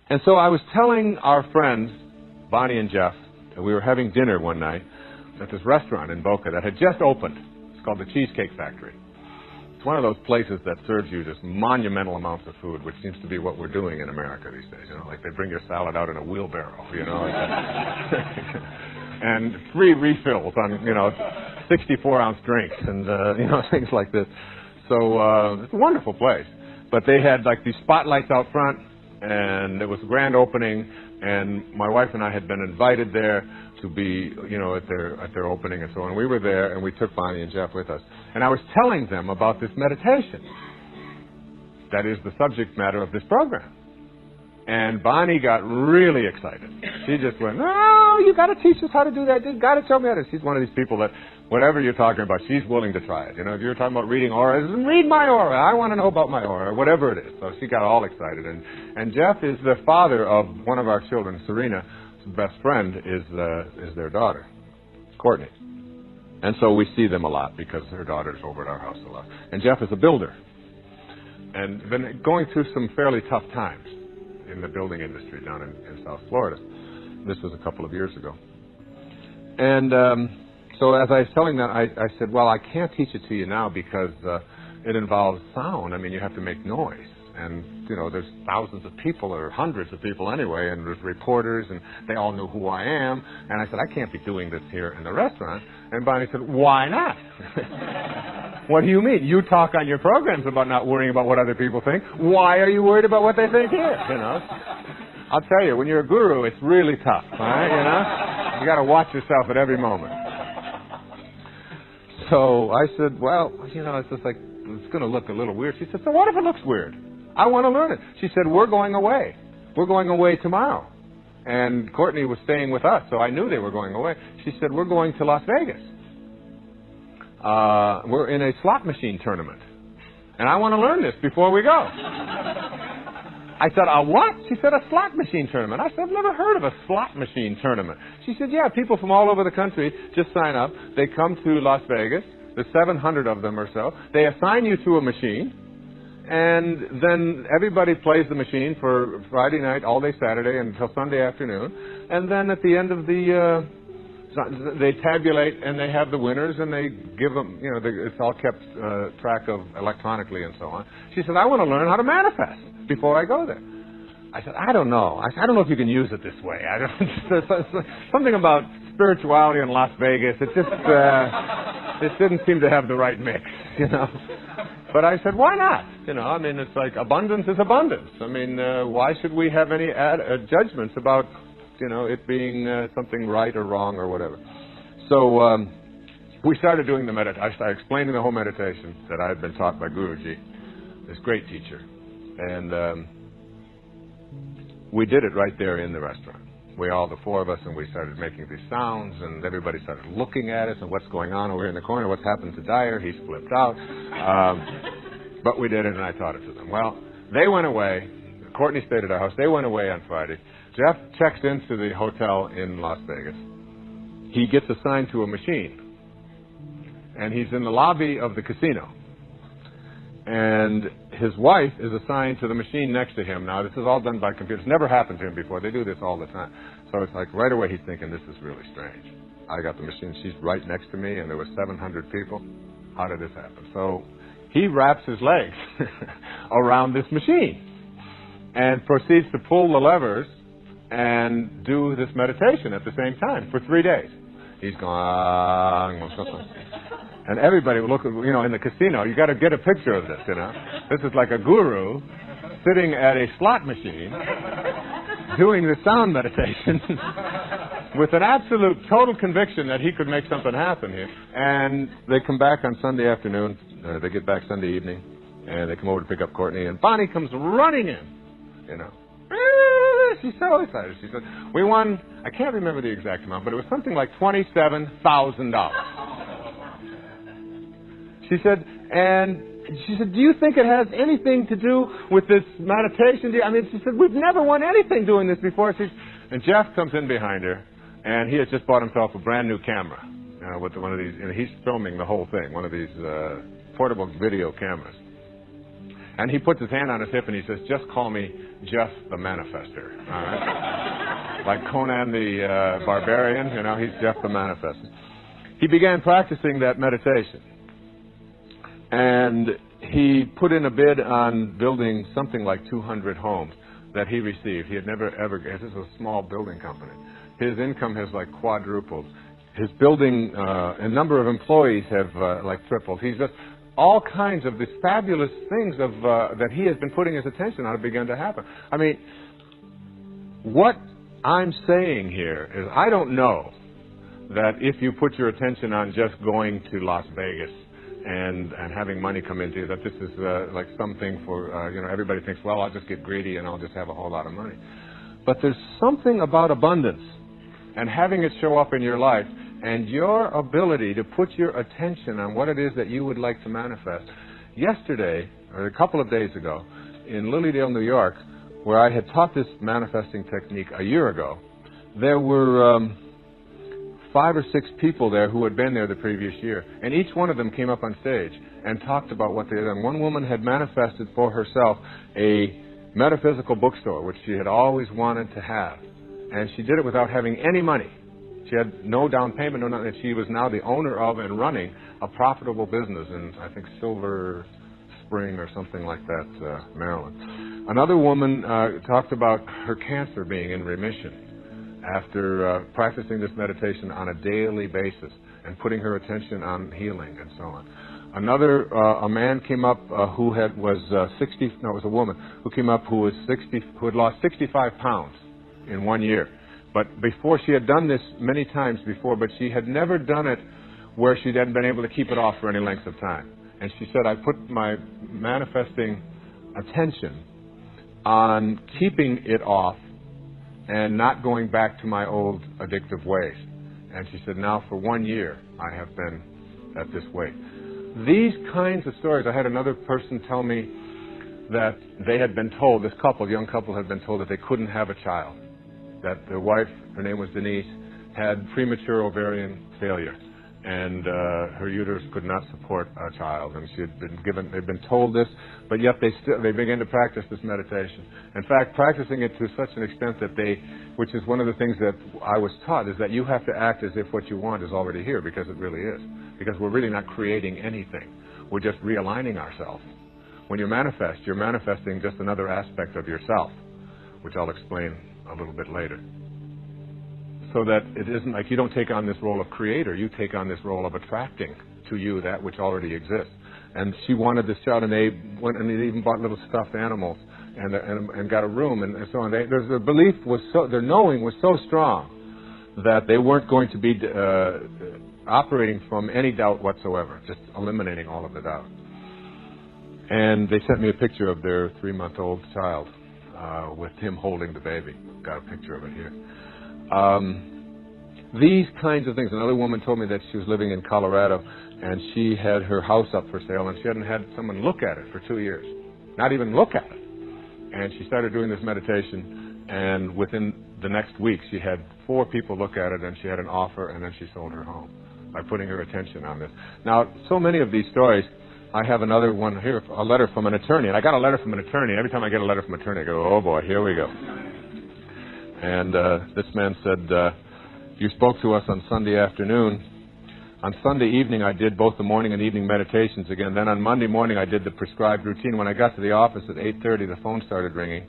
And so I was telling our friends, Bonnie and Jeff, that we were having dinner one night at this restaurant in Boca that had just opened. It's called the Cheesecake Factory. It's one of those places that serves you just monumental amounts of food, which seems to be what we're doing in America these days. You know, like they bring your salad out in a wheelbarrow, you know, and free refills on, 64-ounce drinks and, things like this. So it's a wonderful place. But they had like these spotlights out front, and it was a grand opening, and my wife and I had been invited there to be, at their opening and so on. We were there, and we took Bonnie and Jeff with us. And I was telling them about this meditation. That is the subject matter of this program. And Bonnie got really excited. She just went, "Oh, you got to teach us how to do that. You got to tell me how to." She's one of these people that whatever you're talking about, she's willing to try it. If you're talking about reading auras, read my aura. I want to know about my aura, whatever it is. So she got all excited. And Jeff is the father of one of our children, Serena. His best friend is their daughter, Courtney. And so we see them a lot because her daughter's over at our house a lot. And Jeff is a builder and been going through some fairly tough times in the building industry down in South Florida. This was a couple of years ago. And so as I was telling them, I said, well, I can't teach it to you now because it involves sound. I mean, you have to make noise. And, there's thousands of people or hundreds of people anyway, and there's reporters, and they all know who I am. And I said, I can't be doing this here in the restaurant. And Bonnie said, why not? What do you mean? You talk on your programs about not worrying about what other people think. Why are you worried about what they think here? I'll tell you, when you're a guru, it's really tough, all right? You got to watch yourself at every moment. So I said, well, it's just like, it's going to look a little weird. She said, so what if it looks weird? I want to learn it. She said, we're going away. We're going away tomorrow. And Courtney was staying with us, so I knew they were going away. She said, we're going to Las Vegas. We're in a slot machine tournament. And I want to learn this before we go. I said, a what? She said, a slot machine tournament. I said, I've never heard of a slot machine tournament. She said, yeah, people from all over the country just sign up. They come to Las Vegas. There's 700 of them or so. They assign you to a machine. And then everybody plays the machine for Friday night, all day Saturday, until Sunday afternoon. And then at the end of they tabulate and they have the winners and they give them, it's all kept track of electronically and so on. She said, I want to learn how to manifest before I go there. I said, I don't know. I don't know if you can use it this way. Something about spirituality in Las Vegas, it didn't seem to have the right mix, But I said, why not? It's like abundance is abundance. Why should we have any judgments about, it being something right or wrong or whatever? So we started doing I started explaining the whole meditation that I had been taught by Guruji, this great teacher. And we did it right there in the restaurant. The four of us, and we started making these sounds, and everybody started looking at us, and what's going on over here in the corner, what's happened to Dyer, he's flipped out. But we did it, and I taught it to them. Well, they went away. Courtney stayed at our house. They went away on Friday. Jeff checks into the hotel in Las Vegas. He gets assigned to a machine, and he's in the lobby of the casino. And his wife is assigned to the machine next to him. Now, this is all done by computers. Never happened to him before. They do this all the time. So it's like right away he's thinking, this is really strange. I got the machine. She's right next to me, and there were 700 people. How did this happen? So he wraps his legs around this machine and proceeds to pull the levers and do this meditation at the same time for 3 days. He's going, and everybody will look, in the casino. You got to get a picture of this, This is like a guru sitting at a slot machine doing the sound meditation with an absolute total conviction that he could make something happen here. And they come back on Sunday afternoon. They get back Sunday evening, and they come over to pick up Courtney. And Bonnie comes running in, She's so excited. She said, we won, I can't remember the exact amount, but it was something like $27,000. She said, do you think it has anything to do with this meditation? She said, we've never won anything doing this before. And Jeff comes in behind her, and he has just bought himself a brand new camera with one of these, he's filming the whole thing, one of these portable video cameras. And he puts his hand on his hip and he says, just call me Just the Manifester. All right? Like Conan the Barbarian, you know, he's Just the Manifester. He began practicing that meditation. And he put in a bid on building something like 200 homes that he received. He had never, ever, this is a small building company. His income has like quadrupled. His building, a number of employees have like tripled. He's just, all kinds of these fabulous things of that he has been putting his attention on have begun to happen. I mean, what I'm saying here is I don't know that if you put your attention on just going to Las Vegas and having money come into you, that this is like something for, you know, everybody thinks, well, I'll just get greedy and I'll just have a whole lot of money. But there's something about abundance and having it show up in your life and your ability to put your attention on what it is that you would like to manifest. Yesterday, or a couple of days ago, in Lilydale, New York, where I had taught this manifesting technique a year ago, there were 5 or 6 people there who had been there the previous year. And each one of them came up on stage and talked about what they had done. One woman had manifested for herself a metaphysical bookstore, which she had always wanted to have. And she did it without having any money. She had no down payment, no nothing. She was now the owner of and running a profitable business in, I think, Silver Spring or something like that, Maryland. Another woman talked about her cancer being in remission after practicing this meditation on a daily basis and putting her attention on healing and so on. Another, a man came up who was 60, no, it was a woman who came up who was 60, who had lost 65 pounds in 1 year. But before, she had done this many times before, but she had never done it where she hadn't been able to keep it off for any length of time. And she said, I put my manifesting attention on keeping it off and not going back to my old addictive ways. And she said, now for 1 year, I have been at this weight. These kinds of stories, I had another person tell me that they had been told, this couple, young couple, had been told that they couldn't have a child. That their wife, her name was Denise, had premature ovarian failure, and her uterus could not support a child. And she had been given, they'd been told this, but yet they began to practice this meditation. In fact, practicing it to such an extent that which is one of the things that I was taught, is that you have to act as if what you want is already here, because it really is. Because we're really not creating anything. We're just realigning ourselves. When you manifest, you're manifesting just another aspect of yourself, which I'll explain a little bit later. So that it isn't like you don't take on this role of creator, you take on this role of attracting to you that which already exists. And she wanted this child, and they went and they even bought little stuffed animals and got a room and so on. Their belief was their knowing was so strong that they weren't going to be operating from any doubt whatsoever, just eliminating all of the doubt. And they sent me a picture of their 3-month-old child with him holding the baby. Got a picture of it here. These kinds of things. Another woman told me that she was living in Colorado and she had her house up for sale and she hadn't had someone look at it for 2 years. Not even look at it. And she started doing this meditation, and within the next week she had 4 people look at it, and she had an offer, and then she sold her home by putting her attention on this. Now, so many of these stories, I have another one here, a letter from an attorney. And I got a letter from an attorney. Every time I get a letter from an attorney, I go, oh boy, here we go. And this man said, you spoke to us on Sunday afternoon. On Sunday evening, I did both the morning and evening meditations again. Then on Monday morning, I did the prescribed routine. When I got to the office at 8:30, the phone started ringing.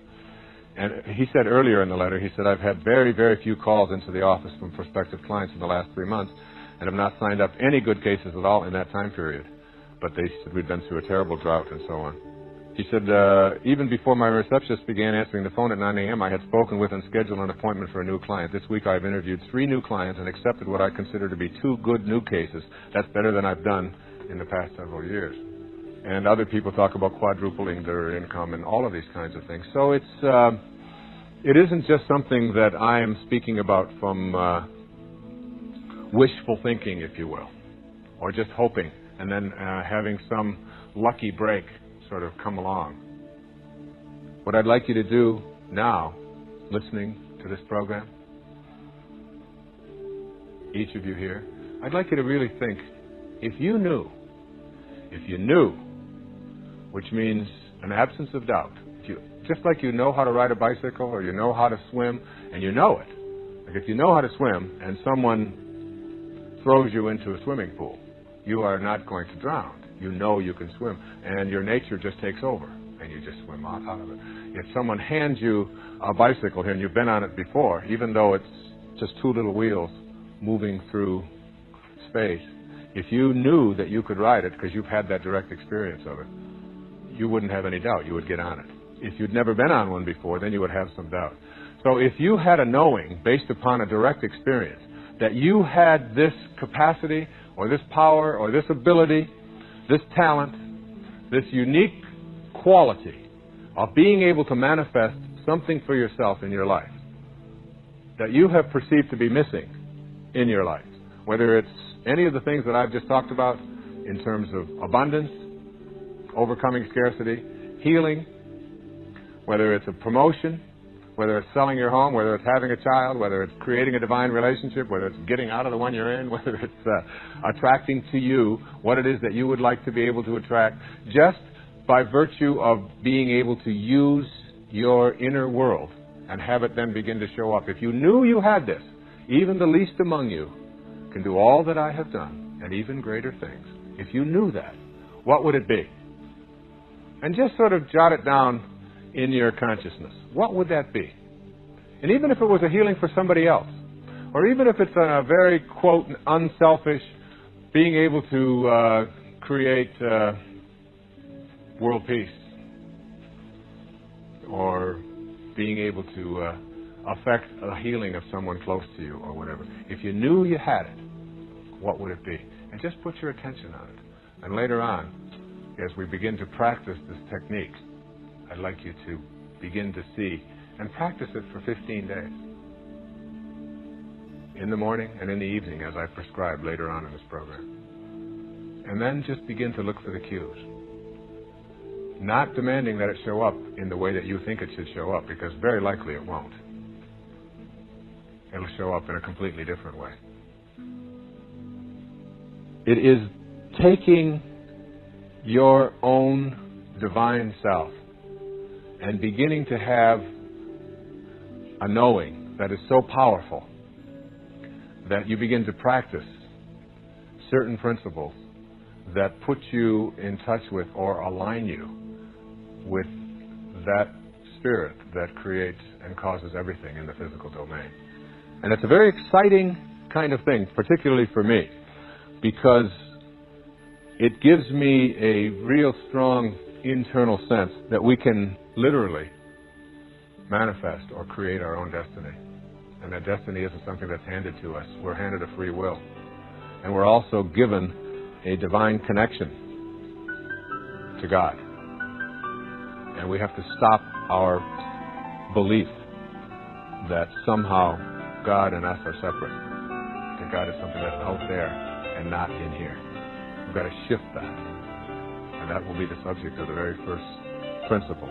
And he said earlier in the letter, he said, I've had very, very few calls into the office from prospective clients in the last 3 months and have not signed up any good cases at all in that time period. But they said we'd been through a terrible drought and so on. He said, even before my receptionist began answering the phone at 9 a.m., I had spoken with and scheduled an appointment for a new client. This week I've interviewed 3 new clients and accepted what I consider to be 2 good new cases. That's better than I've done in the past several years. And other people talk about quadrupling their income and all of these kinds of things. So it isn't just something that I am speaking about from wishful thinking, if you will, or just hoping and then having some lucky break sort of come along. What I'd like you to do now, listening to this program, each of you here, I'd like you to really think, if you knew, which means an absence of doubt. Just like you know how to ride a bicycle or you know how to swim, and you know it. Like if you know how to swim and someone throws you into a swimming pool, you are not going to drown. You know you can swim, and your nature just takes over, and you just swim out of it. If someone hands you a bicycle here, and you've been on it before, even though it's just two little wheels moving through space, if you knew that you could ride it because you've had that direct experience of it, you wouldn't have any doubt. You would get on it. If you'd never been on one before, then you would have some doubt. So if you had a knowing based upon a direct experience that you had this capacity or this power or this ability, this talent, this unique quality of being able to manifest something for yourself in your life that you have perceived to be missing in your life, whether it's any of the things that I've just talked about in terms of abundance, overcoming scarcity, healing, whether it's a promotion, whether it's selling your home, whether it's having a child, whether it's creating a divine relationship, whether it's getting out of the one you're in, whether it's attracting to you what it is that you would like to be able to attract, just by virtue of being able to use your inner world and have it then begin to show up. If you knew you had this, even the least among you can do all that I have done and even greater things. If you knew that, what would it be? And just sort of jot it down in your consciousness. What would that be? And even if it was a healing for somebody else, or even if it's a very, quote, unselfish, being able to create world peace, or being able to affect a healing of someone close to you, or whatever. If you knew you had it, what would it be? And just put your attention on it. And later on, as we begin to practice this technique, I'd like you to begin to see and practice it for 15 days. In the morning and in the evening, as I prescribed later on in this program. And then just begin to look for the cues. Not demanding that it show up in the way that you think it should show up, because very likely it won't. It'll show up in a completely different way. It is taking your own divine self and beginning to have a knowing that is so powerful that you begin to practice certain principles that put you in touch with or align you with that spirit that creates and causes everything in the physical domain. And it's a very exciting kind of thing, particularly for me, because it gives me a real strong internal sense that we can literally manifest or create our own destiny. And that destiny isn't something that's handed to us. We're handed a free will. And we're also given a divine connection to God. And we have to stop our belief that somehow God and us are separate. That God is something that's out there and not in here. We've got to shift that. And that will be the subject of the very first principle.